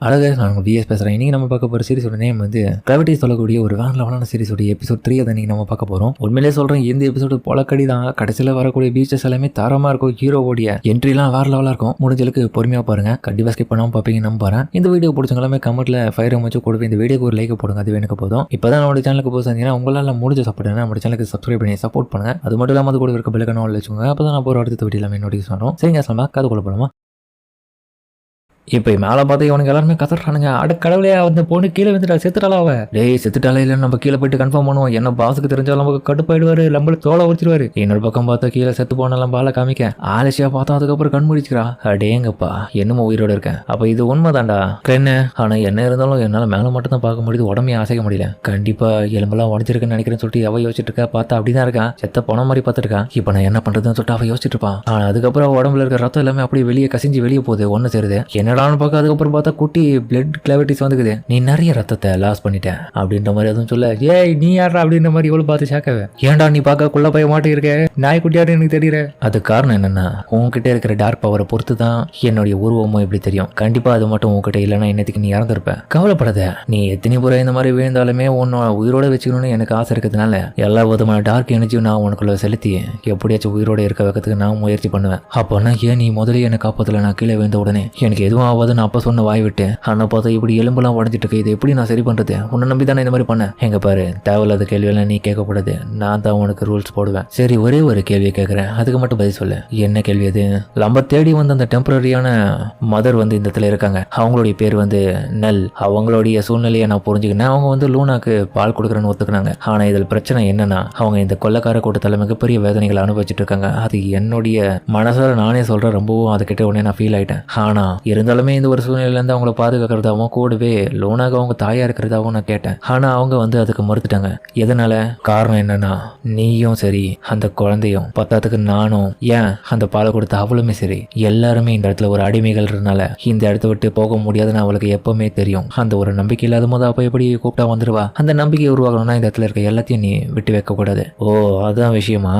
அழகாக நான் உங்கள் பிஎஸ் பேசுகிறேன். இன்றைக்கி நம்ம பார்க்க போகிற சீரிஸோட நேம் வந்து கிராவிட்டி சொல்லக்கூடிய ஒரு வேற லெவலான சீரிஸோட எபிசோட் 3 அதை இன்றைக்கி நம்ம பார்க்க போகிறோம். உண்மையிலே சொல்கிறேன், இந்த எபிசோடு பொலக்கடி தான். கடைசியில் வரக்கூடிய பீச்சஸ் எல்லாமே தரமாக இருக்கும். ஹீரோவோடைய என்ட்ரிலாம் வேறு லெவலாக இருக்கும். முடிஞ்சளவுக்கு பொறுமையாக பாருங்கள். கண்டிப்பாக ஸ்கிப் பண்ணாமல் பார்ப்பீங்க நம்புறேன். இந்த வீடியோ பிடிச்சவங்களாமே கமெண்ட்டில் ஃபயர் அமைச்சு கொடுப்பேன். இந்த வீடியோக்கு ஒரு லைக் போடுங்க, அது எனக்கு போதும். இப்போ தான் நம்மளோட சேனலுக்கு போய் செஞ்சீங்கன்னா உங்களால் முடிஞ்ச சப்போர்ட் நம்ம சேனலுக்கு சப்ஸ்கிரைப் பண்ணி சப்போர்ட் பண்ணுங்கள். அது மட்டும் இல்லாமல் அது கூட இருக்க பெல்லைக்கான வச்சுக்கோங்க. அப்போ தான் நான் போகிற அடுத்த வீடியோ எல்லாமே நோட்டீஸ் பண்ணுறோம். சரிங்க, சொல்லலாம் காது கொள்ள போகலாமா? இப்போ மேலே பார்த்து இவனுக்கு எல்லாருமே கத்துறானுங்க. கடவுளே, அந்த பொண்ணு கீழே வந்துட்டா, செத்துட்டாளா அவ? டேய், செத்துட்டாலே இல்லை, நம்ம கீழே போயிட்டு கன்ஃபார்ம் பண்ணுவோம். என்ன பாஸுக்கு தெரிஞ்சாலும் நமக்கு கடுப்பாயிடுவாரு, நம்மளுக்கு தோலை உடிச்சிருவாரு. இன்னொரு பக்கம் பார்த்தா கீழே செத்து போனாலும் பால காமிக்க ஆலசியா பார்த்தா அதுக்கப்புறம் கண் முடிச்சுக்கிறா. அடேங்கப்பா, என்னமோ உயிரோட இருக்கேன். அப்போ இது உண்மைதான்டா என்ன? ஆனால் என்ன இருந்தாலும் என்னால் மேலே மட்டும் தான் பார்க்க முடியுது, உடம்பையும் அசைக்க முடியல. கண்டிப்பாக எலும்பெல்லாம் உடஞ்சிருக்குன்னு நினைக்கிறேன்னு சொல்லிட்டு அவ யோசிச்சுட்டு இருக்கா. பார்த்தா அப்படிதான் இருக்கான், செத்த போன மாதிரி பார்த்துருக்கான். இப்போ நான் என்ன பண்ணுறதுன்னு சொல்லிட்டு அவ யோசிச்சுட்டு இருப்பான். ஆனால் அதுக்கப்புறம் உடம்புல இருக்க ரத்தம் எல்லாமே அப்படியே வெளியே கசிஞ்சு வெளியே போகுது, ஒன்று சேருது. என்னடான்னு பார்க்க அதுக்கப்புறம் பார்த்தா குட்டி பிளட் கிளாவிட்டிஸ் வந்துக்குது. நீ நிறைய ரத்தத்தை லாஸ் பண்ணிட்ட அப்படின்ற மாதிரி அதுவும் சொல்ல, ஏய் நீ யாரா அப்படின்ற மாதிரி இவ்வளவு பார்த்து ஷாக்கவே. ஏன்டா நீ பார்க்க குள்ள போய் மாட்டி இருக்க, நாய் குட்டியாரு எனக்கு தெரியற. அது காரணம் என்னன்னா, உன்கிட்ட இருக்கிற டார்க் பவரை பொறுத்து தான் என்னுடைய உருவமும் எப்படி தெரியும். கண்டிப்பா அது மட்டும் உன்கிட்ட இல்லைன்னா என்னத்துக்கு நீ இறந்துருப்ப. கவலைப்படாத, நீ எத்தனை முறை இந்த மாதிரி விழுந்தாலுமே உன்னோட உயிரோட வச்சுக்கணும்னு எனக்கு ஆசை இருக்கிறதுனால எல்லா விதமான டார்க் எனர்ஜியும் நான் உனக்குள்ள செலுத்தி எப்படியாச்சும் உயிரோட இருக்க வைக்கிறதுக்கு நான் முயற்சி பண்ணுவேன். அப்போனா ஏன் நீ முதலே என்னை காப்பாத்தல? நான் கீழே விழுந்த உடனே எனக்கு எதுவும் ஆகாதுன்னு அப்ப சொன்ன வாய் விட்டு ஆனா பார்த்தா இப்படி எலும்பெல்லாம் உடஞ்சிட்டு இருக்கு. இது எப்படி நான் சரி பண்றது? உன்னை நம்பி தானே இந்த மாதிரி பண்ண. எங்க பாரு, தேவையில்லாத கேள்வியெல்லாம் நீ கேட்கக்கூடாது. நான் தான் உனக்கு ரூல்ஸ் போடுவேன். சரி, ஒரே ஒரு கேள்வியை கேட்கறேன், அதுக்கு மட்டும் பதில் சொல்லு. என்ன கேள்வி அது? நம்ம தேடி வந்து அந்த டெம்பரரியான மதர் வந்து இந்த இடத்துல இருக்காங்க. அவங்களுடைய பேர் வந்து நெல். அவங்களுடைய சூழ்நிலையை நான் புரிஞ்சுக்கினேன். அவங்க வந்து லூனாக்கு பால் கொடுக்குறேன்னு ஒத்துக்கினாங்க. ஆனா இதில் பிரச்சனை என்னன்னா, அவங்க இந்த கொள்ளக்கார கூட்டத்தில் மிகப்பெரிய வேதனைகளை அனுபவிச்சுட்டு இருக்காங்க. அது என்னுடைய மனசார நானே சொல்றேன், ரொம்பவும் அதுக்கிட்ட உடனே நான் ஃபீல் ஆயிட்டேன். ஆனா இருந்தாலுமே இந்த ஒரு சூழ்நிலையிலேருந்து அவங்கள பாதுகாக்கிறதாவும் கூடவே லோனாக அவங்க தாயா இருக்கிறதாவும் நான் கேட்டேன். ஆனா அவங்க வந்து அதுக்கு மறுத்துட்டாங்க. எதனால? காரணம் என்னன்னா, நீயும் சரி அந்த குழந்தையும் பத்தாத்துக்கு நானும், ஏன் அந்த பாலை கொடுத்த அவளுமே சரி, எல்லாருமே இந்த இடத்துல ஒரு அடிமைகள் இருந்தனால இந்த இடத்த விட்டு போக முடியாதுன்னு அவளுக்கு எப்பவுமே தெரியும். அந்த ஒரு நம்பிக்கை இல்லாத போது அப்ப எப்படி கூப்பிட்டா வந்துருவா? அந்த நம்பிக்கையை உருவாக்கணும்னா இந்த இடத்துல இருக்க எல்லாத்தையும் நீ விட்டு வைக்க கூடாது. ஓ, அதான் விஷயமா?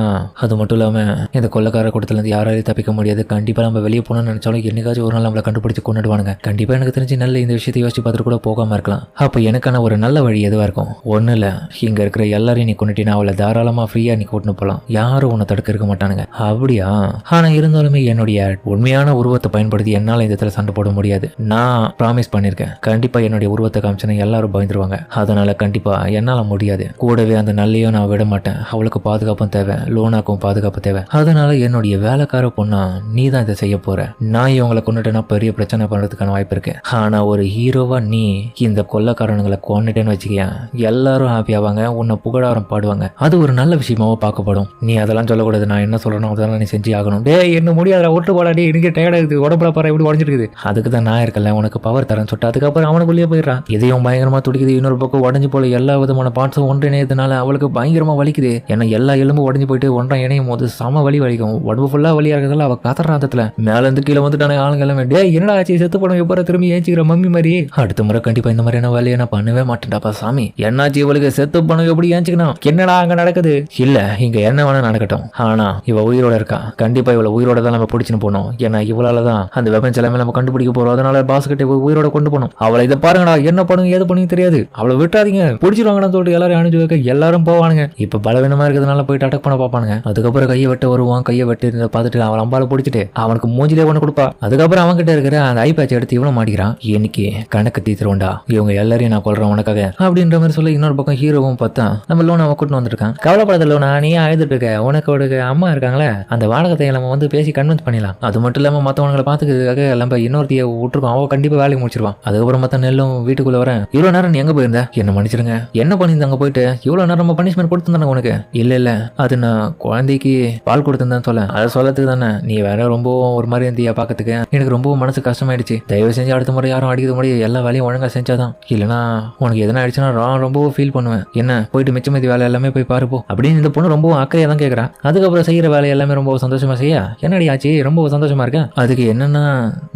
அது மட்டும் இல்லாம இந்த கொள்ளக்கார கூட்டத்துல இருந்து யாராலையும் தப்பிக்க முடியாது. கண்டிப்பா நம்ம வெளியே போகணும்னு நினைச்சாலும் என்னைக்காச்சும் ஒரு நாள் நம்மளை கண்டுபிடிச்சு கொண்டுடுவானுங்க. கண்டிப்பா எனக்கு தெரிஞ்சு நல்ல இந்த விஷயத்தை யோசிச்சு பார்த்துட்டு கூட போகாம இருக்கலாம். அப்ப எனக்கான ஒரு நல்ல வழி எதுவா இருக்கும்? ஒண்ணு இல்ல, இங்க இருக்கிற எல்லாரையும் நீ கொண்டுட்டினா அவளை தாராளமா ஃப்ரீயா நீ கூட்டின்னு போகலாம். யாரும் உன்னை தடுக்க இருக்க மாட்டானுங்க. அப்படியா? ஆனா இருந்தாலுமே என்னுடைய உண்மையான உருவத்தை பயன்படுத்தி என்னால இந்த இடத்துல சண்டை போட முடியாது. நான் ப்ராமிஸ் பண்ணிருக்கேன், கண்டிப்பா என்னுடைய உருவத்தை காமிச்சேன்னா எல்லாரும் பயந்துருவாங்க. அதனால கண்டிப்பா என்னால முடியாது. கூடவே அந்த நல்லையும் நான் விட மாட்டேன். அவளுக்கு பாதுகாப்பும் தேவை, லோனாக்கும் பாதுகாப்பு தேவை. அதனால என்னுடைய வேலைக்கார பொண்ணா நீ தான் இதை செய்ய போற. நான் இவங்களை கொண்டுட்டேன்னா பெரிய பிரச்சனை பண்றதுக்கான வாய்ப்பு இருக்கு. ஆனா ஒரு ஹீரோவா நீ இந்த கொள்ளக்காரனுங்களை கொண்டுட்டேன்னு வச்சுக்கேன், எல்லாரும் ஹாப்பி ஆவாங்க, உன்னை புகழாரம் பாடுவாங்க. அது ஒரு நல்ல விஷயமாவோ பார்க்கப்படும். நீ அதெல்லாம் சொல்லக்கூடாது. நான் என்ன சொல்றேனோ அதெல்லாம் நீ செஞ்சு ஆகணும். டேய், என்ன முடியாத, ஒட்டு போலாடி, எனக்கு டயர்டா இருக்குது, உடம்புல பாரு எப்படி உடஞ்சிருக்குது. அதுக்கு தான் நான் இருக்கல, உனக்கு பவர் தரேன்னு சொல்லிட்டு அதுக்கப்புறம் அவனுக்குள்ளேயே போயிடுறான். இதையும் பயங்கரமா துடிக்குது. இன்னொரு பக்கம் உடஞ்சு போல எல்லா விதமான பார்ட்ஸும் ஒன்றிணையதுனால அவளுக்கு பயங்கரமா வலிக்குது. ஏன்னா எல்லா எலும்பும் உடஞ்சு போயிட்டு ஒன்றாம் இணையும் போது சம வலி வலிக்கும். உடம்பு ஃபுல்லா வலியா இருக்கிறதால அவ கதறாந்தத்துல மேல இருந்து கீழே வந்துட்டானே ஆளுங்க எல்லாமே. டேய், என்னடா ஆச்சு? செத்து போன எப்போ திரும்பி ஏஞ்சிக்கிற மம்மி மாதிரி. அடுத்த முறை கண்டிப்பா இந்த மாதிரியான வேலையை நான் பண்ணவே மாட்டேன்டாப்பா சாமி. என்னாச்சு இவளுக்கு? செத்து போன எப்படி ஏஞ்சிக்கணும்? என்னடா அங்க நடக்குது? இல்ல, இங்க என்ன வேணா நடக்கட்டும், ஆனா இவ உயிரோட இருக்கா. கண்டிப்பா இவளை உயிரோட தான் நம்ம பிடிச்சுன்னு போனோம். ஏன்னா இவளாலதான் அந்த வெப்பன்ஸ் எல்லாமே நம்ம கண்டுபிடிக்க போறோம். அதனால பாஸ் கிட்ட உயிரோட கொண்டு போனோம். அவளை இதை பாருங்கடா, என்ன பண்ணுங்க ஏது பண்ணுங்க தெரியாது, அவளை விட்டாதீங்க, பிடிச்சிருவாங்கன்னு சொல்லிட்டு எல்லாரும் அணிஞ்சு வைக்க எல்லாரும் போவானுங்க. இப்ப பலவீனமா இருக்கிறதுனால போயிட்டு அட்டாக் பண்ண பாப்பானுங்க. அதுக்கப்புறம் கையை வெட்ட வருவான். கையை வெட்டி பார்த்துட்டு அவன் அம்பால பிடிச்சிட்டு அவனுக்கு மூஞ்சிலே ஒண்ணு கொடுப்பா. அதுக்கப்புறம் அவன் கிட்ட இருக்கிற அந்த ஐ பேட்ச் எடுத்து இவனும் மாட்டிக்கிறான். இன்னைக்கு கணக்கு தீத்துருவோண்டா, இவங்க எல்லாரையும் நான் கொல்றேன் உனக்காக அப்படின்ற மாதிரி சொல்லி இன்னொரு பக்கம் ஹீரோவும் பார்த்தா நம்ம லோனா கூட்டின்னு வந்திருக்கான். கவலைப்படாத லோனா, நீ அழுதுட்டு இருக்க, உனக்கு அம்மா இருக்காங்களே, அந்த வாடகத்தை நம்ம வந்து பேசி கன்வின்ஸ் பண்ணிடலாம். அது மட்டும் இல்லாம மற்றவங்களை பார்த்துக்கிறதுக்காக நம்ம இன்னொருத்தைய விட்டுருக்கோம். அவன் கண்டிப்பா வேலைக்கு முடிச்சிருவான். அதுக்கப்புறம் மத்த நெல்லும் வீட்டுக்குள்ள வரேன். இவ்வளவு நேரம் நீ எங்க போயிருந்த? என்ன மன்னிச்சிருங்க, என்ன பண்ணியிருந்தாங்க போயிட்டு இவ்வளவு நேரம் நம்ம பனிஷ்மெண்ட் கொடுத்துருந்தாங்க உனக்கு? இல்ல அது நான் குழந்தைக்கு பால் கொடுத்துருந்தேன்னு சொல்ல, அதை சொல்லத்துக்கு தானே. நீ வேற ரொம்ப ஒரு மாதிரி இருந்தியா பாக்கிறதுக்கு, எனக்கு ரொம்ப மனசு கஷ்டமாயிடுச்சு. தயவு செஞ்சு அடுத்த முறை யாரும் அடிக்கிறது முடியும், எல்லா வேலையும் ஒழுங்கா செஞ்சாதான். இல்லைன்னா உனக்கு எதனா ஆயிடுச்சுன்னா நான் ரொம்ப ஃபீல் பண்ணுவேன். என்ன போயிட்டு மிச்ச மீதி வேலை எல்லாமே போய் பாருப்போம் அப்படின்னு இந்த பொண்ணு ரொம்ப அக்கறையா தான் கேட்கறான். அதுக்கப்புறம் செய்யற வேலை எல்லாமே ரொம்ப சந்தோஷமா செய்ய, என்னடி ஆச்சு ரொம்ப சந்தோஷமா இருக்கேன். அதுக்கு என்னன்னா,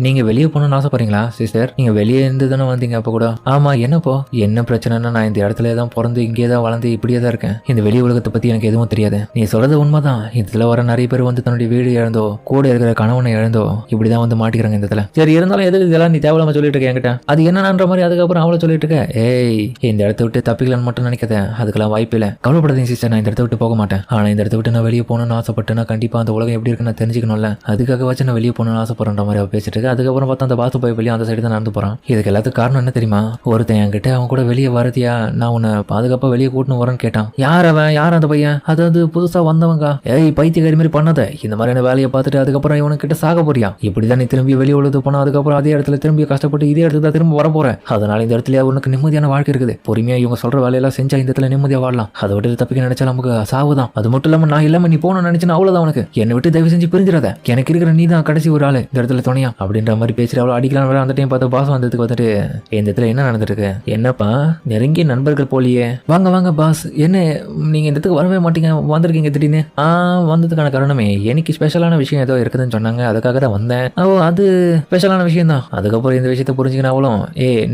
நீங்க வெளியே போகணும்னு ஆசைப்படுறீங்களா சிஸ்டர்? நீங்க வெளியே இருந்து தானே வந்தீங்க அப்ப கூட. ஆமா, என்னப்போ என்ன பிரச்சனைன்னா, நான் இந்த இடத்துல தான் பிறந்து இங்கே தான் வளர்ந்து இப்படியே தான் இருக்கேன். இந்த வெளி உலகத்தை பத்தி எனக்கு எதுவும் தெரியாது. நீ சொல்றது உண்மைதான். இதுல வர நிறைய பேர் வந்து தன்னுடைய வீடு இழந்தோ கூட இருக்கிற கணவனை இழந்தோ இப்படிதான் வந்து மாட்டிக்கிறாங்க இந்த இடத்துல. சரி, சரி இருந்தாலும் எதுக்கு இதெல்லாம் நீ தேவையில்லாம சொல்லிட்டு இருக்க என்கிட்ட, அது என்னன்ற மாதிரி அதுக்கப்புறம் அவளை சொல்லிட்டு இருக்க. ஏய் இந்த இடத்த விட்டு தப்பிக்கலான்னு மட்டும் நினைக்காத, அதுக்கெல்லாம் வாய்ப்பு இல்லை. கவலைப்படாதீங்க சிஸ்டர், நான் இந்த இடத்த விட்டு போக மாட்டேன். ஆனா இந்த இடத்த விட்டு நான் வெளியே போகணும்னு ஆசைப்பட்டேன்னா கண்டிப்பா அந்த உலகம் எப்படி இருக்குன்னு நான் தெரிஞ்சுக்கணும்ல, அதுக்காக வச்சு நான் வெளியே போகணும்னு ஆசைப்படுற மாதிரி அவ பேசிட்டு இருக்கு. அதுக்கப்புறம் பார்த்தா அந்த பாத்து போய் வெளியே அந்த சைடு தான் நடந்து போறான். இதுக்கு எல்லாத்துக்கும் காரணம் என்ன தெரியுமா, ஒருத்தன் என்கிட்ட அவன் கூட வெளியே வரதியா, நான் உன்னை பாதுகாப்பா வெளியே கூட்டின்னு வரேன்னு கேட்டான். யார் அவன், யார் அந்த பையன், அதாவது புதுசா வந்தவங்க. ஏய் பைத்தியக்காரி மாதிரி பண்ணாத, இந்த மாதிரியான வேலையை பார்த்துட்டு அதுக்கப்புறம் இவனுக்கிட்ட சாக போறியா, இப்படிதான் நீ திரும்பி வெளியே உழுது போனா அதுக்கப்புறம் அதே இடத்துல திரும்பி கஷ்டப்பட்டு இதே இடத்துல தான் திரும்ப வர போறேன். அதனால இந்த இடத்துல உனக்கு நிம்மதியான வாழ்க்கை இருக்குது. பொறுமையா இவங்க சொல்ற வேலையெல்லாம் செஞ்சா இந்த இடத்துல நிம்மதியா வாழலாம். அதை விட்டு தப்பிக்க நினைச்சா நமக்கு சாவுதான். அது மட்டும் இல்லாம நான் இல்லாம நீ போன நினைச்சுன்னா அவ்வளவுதான். உனக்கு என்னை விட்டு தயவு செஞ்சு பிரிஞ்சிடாத, எனக்கு இருக்கிற நீ தான் கடைசி ஒரு ஆளு இந்த இடத்துல துணையா அப்படின்ற மாதிரி பேசிட்டு அவ்வளோ அடிக்கலாம். அந்த டைம் பார்த்து பாஸ் வந்ததுக்கு வந்துட்டு இந்த இடத்துல என்ன நடந்துருக்கு, என்னப்பா நெருங்கிய நண்பர்கள் போலியே, வாங்க வாங்க பாஸ், என்ன நீங்க இந்த இடத்துக்கு வரவே மாட்டீங்க, வந்திருக்கீங்க திடீர்னு. வந்ததுக்கான காரணமே எனக்கு ஸ்பெஷலான விஷயம் ஏதோ இருக்குதுன்னு சொன்னாங்க, அதுக்காக தான் வந்தேன். அது ஸ்பெஷலான விஷயம் தான். அதுக்கப்புறம் இந்த விஷயத்தை புரிஞ்சுக்கணும் அவளும்.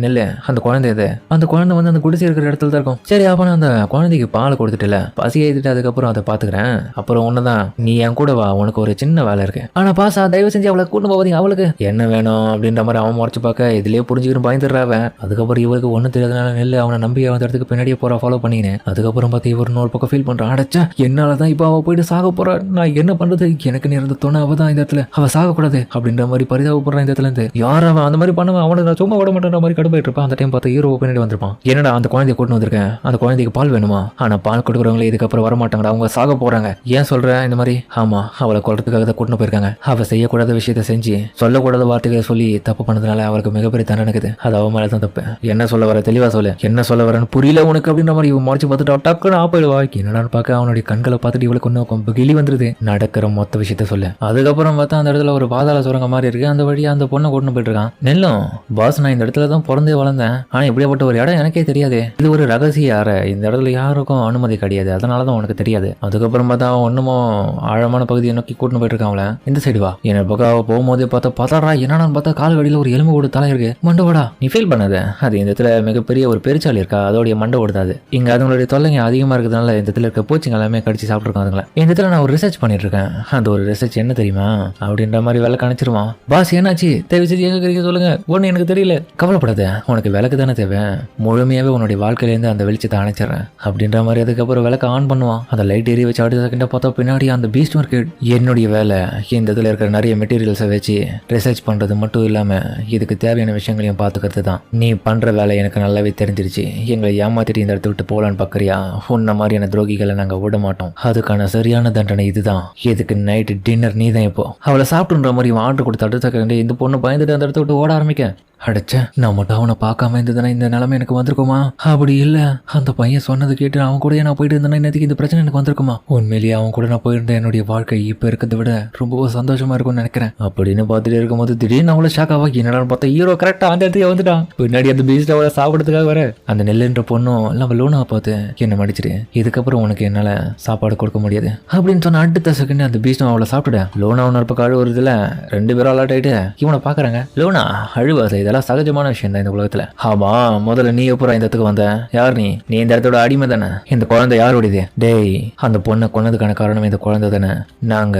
நெல்லு அந்த குழந்தை இது, அந்த குழந்தை வந்து அந்த குடிசை இருக்கிற இடத்துல தான் இருக்கும். சரி அப்ப நான் அந்த குழந்தைக்கு பால் கொடுத்துட்டுல பசி ஏற்றிட்டு அதுக்கப்புறம் அதை பாத்துக்கிறேன். அப்புறம் ஒண்ணுதான், நீ என் கூட வா, உனக்கு ஒரு சின்ன வேலை இருக்கு. ஆனா பாசா தயவு செஞ்சு அவளை கூட்டு போவீங்க, அவளுக்கு என்ன வேணும் அப்படின்ற மாதிரி அவன் முறைச்சு பார்க்க இதுலயே புரிஞ்சுக்கணும் பயந்துடுறாவன். அதுக்கப்புறம் இவருக்கு ஒன்னும் தெரியாதனால நெல்லு அவனை நம்பி அவன் இடத்துக்கு பின்னாடியே போறா ஃபாலோ பண்ணினேன். அதுக்கப்புறம் பார்த்து இவர் இன்னொரு பக்கம் ஃபீல் பண்றான். அடைச்சா என்னாலதான் இப்ப அவ போயிட்டு சாக போறா, நான் என்ன பண்றது, எனக்கு நேர்ந்த தோணை அவ தான் இந்த இடத்துல அவ சாகக்கூடாது அப்படின்ற மாதிரி பரிதாபப்படுறான். இந்த இடத்துல இருந்து யார் அவன் அந்த மாதிரி பண்ணுவான், அவனுக்கு நான் சும்மா விட மாட்டேன்ற மாதிரி கடுப்பாயிட்டு இருப்பான். அந்த டைம் பார்த்து ஹீரோ பின்னாடி வந்திருப்பான். என்னடா அந்த குழந்தைய கூட்டு வந்திருக்கேன், அந்த குழந்தைக்கு பால் வேணுமா, ஆனா பால் கொடுக்குறவங்களே இதுக்கப்புறம் வர மாட்டாங்கடா, அவங்க சாக போறாங்க. ஏன் சொல்றேன் இந்த மாதிரி, ஆமா அவளை கொல்றதுக்காக தான் கூட்டு போயிருக்காங்க. அவ செய்யக்கூடாத விஷயத்த செஞ்சு சொல்லக்கூடாத வார்த்தைகளை சொல்லி தப்பு பண்ணதுனால அவளுக்கு மிகப்பெரிய தண்டனை இருக்குது. அது அவன் மேல தான் தப்பு. என்ன சொல்ல வர, தெளிவா சொல்லு, என்ன சொல்ல வரன்னு புரியல உனக்கு அப்படின்ற மாதிரி இவன் மறைச்சு பார்த்துட்டு டக்குன்னு ஆப்பிடுவா. என்னடான்னு பார்க்க அவனுடைய கண்களை பார்த்துட்டு இவளுக்கு ஒன்னும் கிளி வந்துருது. நடக்கிற மொத்த விஷயத்த சொல்லு. அதுக்கப்புறம் பார்த்தா அந்த இடத்துல ஒரு பாதாள சுரங்க மாதிரி இருக்கு, அந்த வழியா அந்த பொண்ணை கூட்டு போயிட்டு இருக்கான். நெல்லும் பாஸ் நான் இந்த இடத்துல தான் பிறந்தே வளர்ந்தேன், ஆனா இப்படியாப்பட்ட ஒரு இடம் எனக்கே தெரியாது, இது ஒரு ரகசிய அறை, இந்த இடத்துல யாருக்கும் அனுமதி கிடையாது, அதனாலதான் உனக்கு தெரியாது. அதுக்கப்புறம் பார்த்தா அவன் ஒண்ணுமோ ஆழமான பகுதியை நோக்கி கூட்டு போயிட்டு இருக்கான். அவளை இந்த சைடு வா, என்ன பக்கம் அவ போகும்போதே பார்த்தாடா என்னன்னு பார்த்தா கால் வடியில ஒரு எலும்பு கூட தலை இருக்கு. மண்டவோடா நீ ஃபீல் பண்ணாத, அது இந்த இடத்துல மிகப்பெரிய ஒரு பெருச்சாளி இருக்கா, அதோடைய மண்டை ஓடுதாது. இங்க அதுங்களுடைய தொல்லைங்க அதிகமா இருக்கிறதுனால இந்த இடத்துல இருக்க பூச்சிங்க எல்லாமே கடிச்சு சாப்பிட்டுருக்கோம். அதுங்கள இந்த இடத்துல நான் ஒரு ரிசர்ச் பண்ணிட்டு இருக்கேன், அந்த ஒரு ரிசர்ச் என்ன தெரியுமா அப்படின்ற மாதிரி விளக்கு அணைச்சிருவான். பாஸ் என்னாச்சு, தேவை எங்க கிடைக்க சொல்லுங்க, ஒண்ணு எனக்கு தெரியல. கவலைப்படாத, உனக்கு விளக்கு தானே தேவை, முழுமையாவே உன்னுடைய வாழ்க்கையிலேருந்து அந்த வெளிச்சத்தை அணைச்சிடறேன் அப்படின்ற மாதிரி. அதுக்கப்புறம் விளக்கு ஆன் பண்ணுவான். அந்த லைட் எரிய வச்சு அடுத்த செகண்டா பார்த்தா பின்னாடி அந்த பீஸ்ட் மார்க்கெட். என்னுடைய வேலை இந்த இதுல இருக்கிற நிறைய மெட்டீரியல்ஸை வச்சு ரிசர்ச் பண்றது மட்டும் இல்லாம இதுக்கு தேவையான விஷயங்களையும் பார்த்துக்கிறது தான். நீ பண்ற வேலை எனக்கு நல்லாவே தெரிஞ்சிருச்சு, எங்களை ஏமாத்திட்டு இந்த இடத்த விட்டு போலான்னு பாக்குறியா, உன்ன மாதிரியான துரோகிகளை நாங்க விட மாட்டோம், அதுக்கான சரியான தண்டனை இதுதான். இதுக்கு நைட்டு டின்னர் நீ தான். இப்போ அவளை சாப்பிட்டுன்ற மாதிரி ஆர்டர் கொடுத்து அடுத்த செகண்ட் இந்த பொண்ணு பயந்துட்டு அந்த இடத்த விட்டு ஓட ஆரம்பிக்க. அடைச்ச நான் மட்டும் அவனை பார்க்காம இருந்ததுன்னா இந்த நிலைமை எனக்கு வந்திருக்குமா, அப்படி இல்ல அந்த பையன் சொன்னது கேட்டு அவன் கூட நான் போயிட்டு இருந்தேன்னா இன்னத்துக்கு இந்த பிரச்சனை எனக்கு வந்திருக்குமா, உண்மையிலேயே அவன் கூட நான் போயிருந்தேன் என்னுடைய வாழ்க்கை இப்ப இருக்கிறத விட ரொம்ப சந்தோஷமா இருக்கும்னு நினைக்கிறேன் அப்படின்னு பார்த்துட்டு இருக்கும்போது திடீர்னு அவளை ஷாக் ஆவா. என்னடான்னு பார்த்தா ஹீரோ கரெக்டா அந்த இடத்துக்கு வந்துட்டான். பின்னாடி அந்த பீஸ்ட் அவளை சாப்பிடுறதுக்காக வர அந்த நெல்லுன்ற பொண்ணும் நம்ம லோனாவை பார்த்து என்ன மடிச்சிட்டு இதுக்கப்புறம் உனக்கு என்னால சாப்பாடு கொடுக்க முடியாது அப்படின்னு சொன்ன அடுத்த செகண்ட் அந்த பீஸ்ட் அவளை சாப்பிட்டுட. லோனா ஒன்று இருப்ப அழுவுறதுல ரெண்டு பேரும் அலர்ட் ஆயிட்டு இவனை பாக்குறாங்க. லோனா அழுவாசை இதெல்லாம் சகஜமான விஷயம் தான் இந்த உலகத்துல. ஆமா முதல்ல நீ எப்போ இந்த இடத்துக்கு வந்த, யார் நீ இந்த இடத்தோட அடிமை தானே, இந்த குழந்தை யாருடையது, டேய் அந்த பொண்ணை கொன்னதுக்கான காரணம் இந்த குழந்தை தானே, நாங்க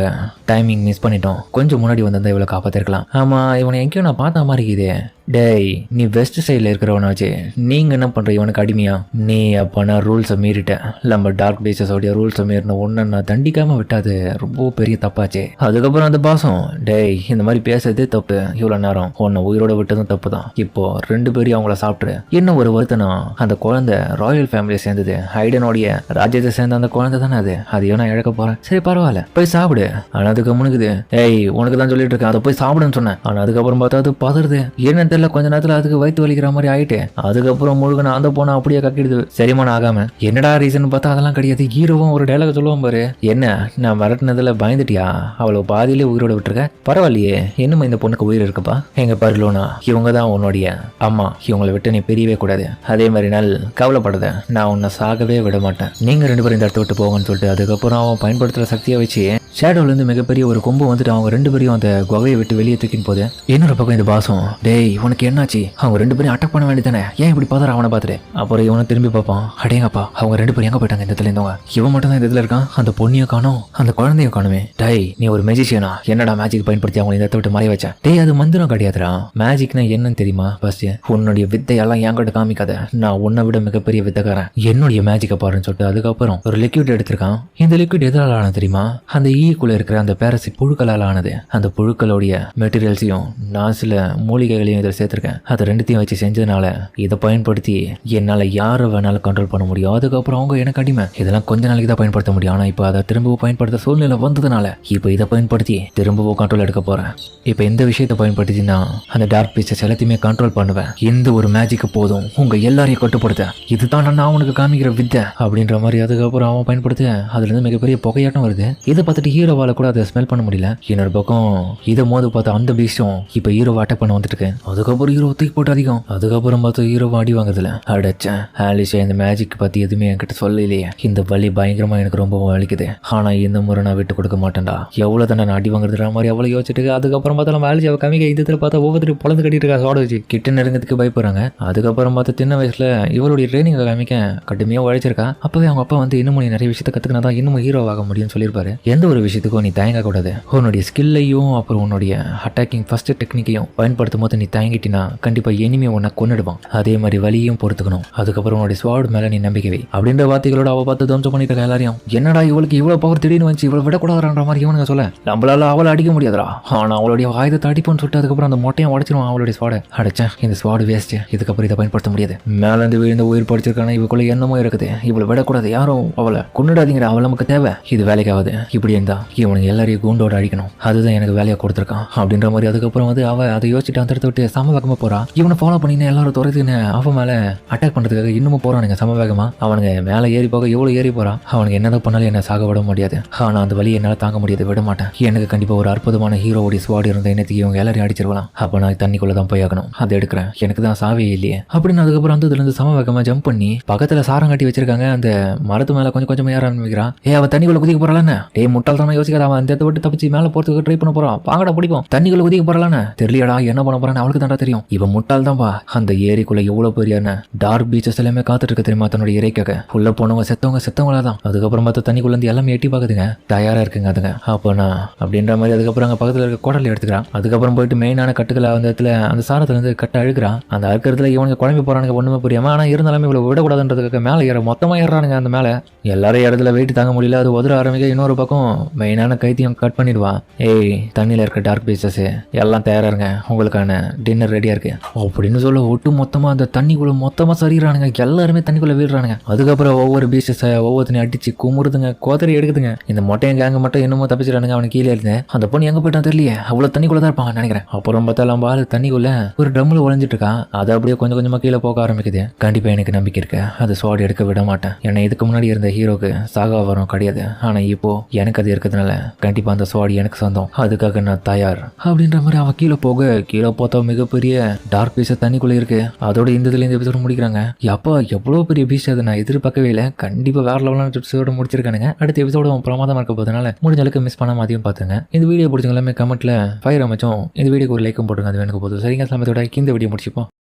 டைமிங் மிஸ் பண்ணிட்டோம், கொஞ்சம் முன்னாடி வந்திருந்தா இவளை காப்பாத்திருக்கலாம். ஆமா இவனை எங்கேயும் நான் பார்த்த மாதிரி இதே. டேய் நீ வெஸ்ட் சைடில் இருக்கிறவனை வச்சு நீங்க என்ன பண்ற இவனுக்கு அடிமையா, நீ அப்பனா ரூல்ஸை மீறிட்ட, நம்ம டார்க் டேஸஸோடைய ரூல்ஸை மீறின ஒன்னு நான் தண்டிக்காம விட்டாது ரொம்ப பெரிய தப்பாச்சே. அதுக்கப்புறம் அந்த பாசம், டேய் இந்த மாதிரி பேசுறதே தப்பு, இவ்வளவு நேரம் உன்னை உயிரோட விட்டதும் தப்பு தான், இப்போ ரெண்டு பேரையும் அவங்கள சாப்பிட்டுரு. என்ன ஒரு வருத்தனம், அந்த குழந்தை ராயல் ஃபேமிலியை சேர்ந்தது, ஹைடனோடைய ராஜ்யத்தை சேர்ந்த அந்த குழந்தை தானே அது, அதையும் நான் இழக்க போறேன். சரி பரவாயில்ல போய் சாப்பிடு. ஆனா அதுக்கு முன்னுக்குது, ஏய் உனக்கு தான் சொல்லிட்டு இருக்கேன் அதை போய் சாப்பிடுன்னு சொன்னேன். ஆனா அதுக்கப்புறம் பார்த்தா அது பதறுது, என்ன கொஞ்ச நேரத்துல அதுக்கு வயிற்று வலிக்கிற மாதிரி ஆயிட்டு அதுக்கப்புறம் முழுக்க அந்த போன அப்படியே கக்கிடுது சரிமான ஆகாம. என்னடா ரீசன் பார்த்தா அதெல்லாம் கிடையாது. ஹீரோவும் ஒரு டைலாக் சொல்லுவான் பாரு, என்ன நான் மிரட்டினதுல பயந்துட்டியா, அவளை பாதியிலே உயிரோட விட்டுருக்க, பரவாயில்லையே என்னமா இந்த பொண்ணுக்கு உயிர் இருக்குப்பா. எங்க பாரு லோனா இவங்க தான் உன்னுடைய அம்மா, இவங்களை விட்டு நீ பிரியவே கூடாது, அதே மாதிரி நாள் கவலைப்படாத நான் உன்னை சாகவே விட மாட்டேன், நீங்க ரெண்டு பேரும் இந்த இடத்த விட்டு போங்கன்னு சொல்லிட்டு அதுக்கப்புறம் அவன் பயன்படுத்துற சக்தியை வச்சு ஷேடோல இருந்து மிகப்பெரிய ஒரு கொம்பு வந்துட்டு அவங்க ரெண்டு பேரையும் அந்த குகையை விட்டு வெளியே தூக்கின்னு போது. இன்னொரு பக்கம் இந்த பாசம், டேய் உனக்கு என்னாச்சு? அவங்க 2 பேரும் அட்டாக் பண்ண வேண்டியதானே, ஏன் இப்படி பாதார அவனை பார்த்துட்டு? அப்புறம் இவனை திரும்பி பார்ப்பான். அடேங்கப்பா, அவங்க 2 பேரும் எங்க போயிட்டாங்க இந்த இடத்துல இருந்தவங்க? இவன் மட்டும் தான் இந்த இடத்துல இருக்கான். அந்த பொண்ணையும் காணோம், அந்த குழந்தையும் காணுமே. டேய், நீ ஒரு மேஜிஷியனா? என்னடா மேஜிக் பயன்படுத்தி அவங்க இந்த இடத்த விட்டு மறைய வச்சேன்? டேய், அது மந்திரம் கிடையாதுடா. மேஜிக்னா என்னன்னு தெரியுமா? ஃபர்ஸ்ட் உன்னுடைய வித்தையெல்லாம் என்கிட்ட காமிக்காத. நான் உன்னை விட மிகப்பெரிய வித்தைக்காரன். என்னுடைய மேஜிக்கை பாருன்னு சொல்லிட்டு அதுக்கப்புறம் ஒரு லிக்விட் எடுத்திருக்கான். இந்த லிக்விட் எதால ஆனது தெரியுமா? அந்த ஈக்குள்ள இருக்கிற அந்த பேரசிட் புழுக்களால் ஆனது. அந்த புழுக்களுடைய மெட்டீரியல்ஸையும் நான் சில மூலிகைகளையும் இதில் சேர்த்திருக்கேன். அதை 2த்தையும் வச்சு செஞ்சதுனால இதை பயன்படுத்தி என்னால் யாரை வேணாலும் கண்ட்ரோல் பண்ண முடியும். அதுக்கப்புறம் அவங்க எனக்கு அடிமை. இதெல்லாம் கொஞ்ச நாளைக்கு தான் பயன்படுத்த முடியும். ஆனால் இப்போ அதை திரும்பவும் பயன்படுத்த சூழ்நிலை வந்ததுனால இப்போ இதை பயன்படுத்தி திரும்பவும் கண்ட்ரோல் எடுக்க போறேன். இப்போ இந்த விஷயத்தை பயன்படுத்தினா அந்த டார்க் பீச்சஸ் எல்லாத்தையுமே கண்ட்ரோல் பண்ணுவேன். இந்த ஒரு மேஜிக்கு போதும் உங்க எல்லாரையும் கட்டுப்படுத்த. இதுதான் நான் உனக்கு காமிக்கிற வித்தை அப்படின்ற மாதிரி. அதுக்கப்புறம் அவன் பயன்படுத்த அதுல இருந்து மிகப்பெரிய புகையாட்டம் வருது. இதை பார்த்துட்டு ஹீரோவால கூட அதை ஸ்மெல் பண்ண முடியல. இன்னொரு பக்கம் இதை மோது பார்த்த அந்த பீஸ்டும் இப்போ ஹீரோவை அட்டாக் பண்ண வந்துட்டு இருக்கு. அதுக்கப்புறம் ஹீரோ தூக்கி போட்டு அதிகம். அதுக்கப்புறம் பார்த்து ஹீரோவை அடி வாங்குறதுல அடைச்சேன். ஆலிஷா இந்த மேஜிக் பத்தி எதுவுமே என்கிட்ட சொல்லலையே. இந்த வலி பயங்கரமா எனக்கு ரொம்ப வலிக்குது. ஆனா இந்த முறை நான் விட்டு கொடுக்க மாட்டேன்டா. எவ்வளவு தானே நான் அடி வாங்குறதுற மாதிரி அவ்வளவு யோசிச்சுட்டு. அதுக்கப்புறம் பார்த்தா நம்ம ஆலிஷாவை கம்மிக்க இந்த பார்த்தா ஒவ்வொருத்தரும் பொழந்து கட்டிட்டு இருக்கா சோட வச்சு. கிட்ட நெருங்கிறதுக்கு பயப்படுறாங்க. அதுக்கப்புறம் பார்த்து சின்ன வயசுல இவளுடைய ட்ரைனிங் காமிக்க கடுமையா உழைச்சிருக்கா. அப்பவே அவங்க அப்பா வந்து இன்னும் நீ நிறைய விஷயத்தை கத்துக்கினா தான் இன்னும் ஹீரோ ஆக முடியும்னு சொல்லியிருப்பாரு. எந்த ஒரு விஷயத்துக்கும் நீ தயங்க கூடாது. உன்னுடைய ஸ்கில்லையும் அப்புறம் உன்னுடைய அட்டாக்கிங் ஃபர்ஸ்ட் டெக்னிக்கையும் பயன்படுத்தும் போது நீ தயங்கிட்டினா கண்டிப்பா எனிமே உன்னை கொன்னுடுவான். அதே மாதிரி வலியும் பொறுத்துக்கணும். அதுக்கப்புறம் உன்னுடைய ஸ்வாட் மேல நீ நம்பிக்கை வை அப்படின்ற வார்த்தைகளோட அவ பார்த்து தம்சம் பண்ணிட்டு இருக்க எல்லாரையும். என்னடா இவளுக்கு இவ்வளவு பவர் திடீர்னு வந்து இவ்வளவு விடக்கூடாதுன்ற மாதிரி இவனுங்க சொல்ல. நம்மளால அவளை அடிக்க முடியாதுடா. ஆனா அவளுடைய ஆயுதத்தை அடிப்போன்னு சொல்லிட்டு அதுக்கப்புறம் அந்த மொட்டையும் உடச்சிருவான் அவளுடைய ஸ்வாடை. அடைச்சேன், இந்த ஸ்வாடு வேஸ்ட். இதுக்கப்புறம் இதை பயன்படுத்த முடியாது. மேல இருந்து விழுந்த உயிர் படிச்சிருக்கான இவளுக்குள்ள என்னமோ இருக்குது. இவளை விடக்கூடாது. யாரும் அவளை கொண்டுடாதீங்கிற. அவள் நமக்கு தேவை. இது வேலைக்காவது. இப்படி இருந்தா இவனுக்கு எல்லாரையும் கூண்டோட அடிக்கணும். அதுதான் எனக்கு வேலையை கொடுத்துருக்கான் அப்படின்ற மாதிரி. அதுக்கப்புறம் வந்து அவ அதை யோசிச்சுட்டு அந்த இடத்த விட்டு சம வேகமா போறா. இவனை ஃபாலோ பண்ணின்னு எல்லாரும் துறைத்துன்னு அவன் மேல அட்டாக் பண்றதுக்காக இன்னமும் போறானுங்க சம வேகமா. அவனுங்க மேல ஏறி போக எவ்வளவு ஏறி போறா. அவனுக்கு என்னதான் பண்ணாலும் என்ன சாக விட முடியாது. ஆனா அந்த வழியை என்னால தாங்க முடியாது. விட மாட்டேன். எனக்கு கண்டிப்பா ஒரு அற்புதமான ஹீரோவுடைய ஸ்வாட் இருந்த என்னத்துக்கு இவங்க எல்லாரையும் அடிச்சிருக்கலாம். அப்ப நான் தண்ணிக்குள்ள தான் போய் ஆகணும். அதை எடுக்கிறேன். எனக்கு தான் சாவே இல்லையே அப்படின்னு. அதுக்கப்புறம் அந்த இதுல இருந்து சம வேகமா ஜம்ப் பண்ணி பக்கத்துல சாரம் கட்டி வச்சிருக்காங்க. அந்த மரத்து மேல கொஞ்சம் கொஞ்சம் ஏற ஆரம்பிக்கிறான். அவன் தண்ணிக்குள்ள குதிக்க போறாளான்னு. டேய் முட்டாள் தானே யோசிக்காத. அவன் அந்த இடத்த விட்டு தப்பிச்சு மேல போறதுக்கு ட்ரை பண்ண போறான். பாங்கடா பிடிக்கும். தண்ணிக்குள்ள குதிக்க போறாளான்னு தெரியலடா. என்ன பண்ண போறான்னு அவளுக்கு தாண்டா தெரியும். இவன் முட்டாள் தான்பா. அந்த ஏரிக்குள்ள எவ்வளவு பெரிய டார்க் பீச்சஸ் எல்லாமே காத்துட்டு இருக்கு தெரியுமா தன்னுடைய இறைக்காக. உள்ள போனவங்க செத்தவங்களா தான். அதுக்கப்புறம் பார்த்தா தண்ணிக்குள்ள இருந்து எல்லாமே எட்டி பாக்குதுங்க. தயாரா இருக்குங்க அதுங்க. அப்பனா அப்படின்ற மாதிரி. அதுக்கப்புறம் அங்க பக்கத்துல இருக்க குடல் எடுத்துக்கிறான். அதுக்கப்புறம் போயிட்டு மெயினான கட்டுக்களை அந்த இடத்துல அந்த சாரத்துல இருந்து கட்ட அழுகிறான். அந்த அழுக்கிறதுல இவனுக்கு குழம்பி போறானுங்க ஒண்ணுமே புரியாம. ஆனா இருந்தாலுமே இவ்வளவு விடக்கூடாதுன்றதுக்காக மேல ஏற மொத்தமா ஏறானுங்க. அந்த மேல எல்லாரும் இடத்துல வெயிட் தாங்க முடியல. அது உதற ஆரம்பிக்க. இன்னொரு பக்கம் மெயினான கைத்தையும் கட் பண்ணிடுவான். ஏய், தண்ணியில இருக்க டார்க் பீச்சஸ் எல்லாம் தயாரா இருங்க, உங்களுக்கான டின்னர் ரெடியா இருக்கு அப்படின்னு சொல்ல ஒட்டு மொத்தமா அந்த தண்ணிக்குள்ள மொத்தமா சரிறானுங்க. எல்லாருமே தண்ணிக்குள்ள வீடுறானுங்க. அதுக்கப்புறம் ஒவ்வொரு பீச்சஸ் ஒவ்வொருத்தனையும் அடிச்சு குமுறுதுங்க, கோதறி எடுக்குதுங்க. இந்த மொட்டையும் கேங்க மட்டும் என்னமோ தப்பிச்சிடானுங்க. அவனுக்கு கீழே இருந்தேன். அந்த பொண்ணு எங்க போயிட்டான் தெரியலையே. அவ்வளவு தண்ணிக்குள்ள தான் இருப்பாங்க நினைக்கிறேன். அப்புறம் பார்த்தாலும் பாரு தண்ணிக்குள்ள ஒரு ட்ரம்ல உழைஞ்சிட்டு இருக்கான். அது அப்படியே கொஞ்சம் கொஞ்சமா கீழே போக ஆரம்பிக்குது. கண்டிப்பா எனக்கு நம்பிக்கை இருக்கு, அது ஸ்வாட் எடுக்க விட மாட்டேன். ஏன்னா இதுக்கு முன்னாடி இருந்த ஹீரோக்கு சாகா வரும் கிடையாது. ஆனா இப்போ எனக்கு அது இருக்கிறதுனால கண்டிப்பா அந்த ஸ்வாட் எனக்கு சொந்தம். அதுக்காக நான் தயார் அப்படின்ற மாதிரி. அவன் கீழே பார்த்தா மிகப்பெரிய டார்க் பீஸ் தண்ணிக்குள்ள இருக்கு. அதோட இந்த எபிசோட முடிக்கிறாங்க. அப்பா எவ்வளவு பெரிய பீச் அது நான் எதிர்பார்க்கவே இல்லை. கண்டிப்பா வேற லெவலான எபிசோட முடிச்சிருக்கானுங்க. அடுத்த எபிசோட பிரமாதமா இருக்க போதுனால முடிஞ்ச அளவுக்கு மிஸ் பண்ணாம அதையும் பாத்துங்க. இந்த வீடியோ பிடிச்சவங்க எல்லாமே கமெண்ட்ல ஃபயர் அமைச்சும் இந்த வீடியோக்கு ஒரு லைக்கும் போட்டுங்க. அது எனக்கு போதும். சரிங்க, சமயத்தோட இந்த வீடியோ முடிச்சுப்போம்.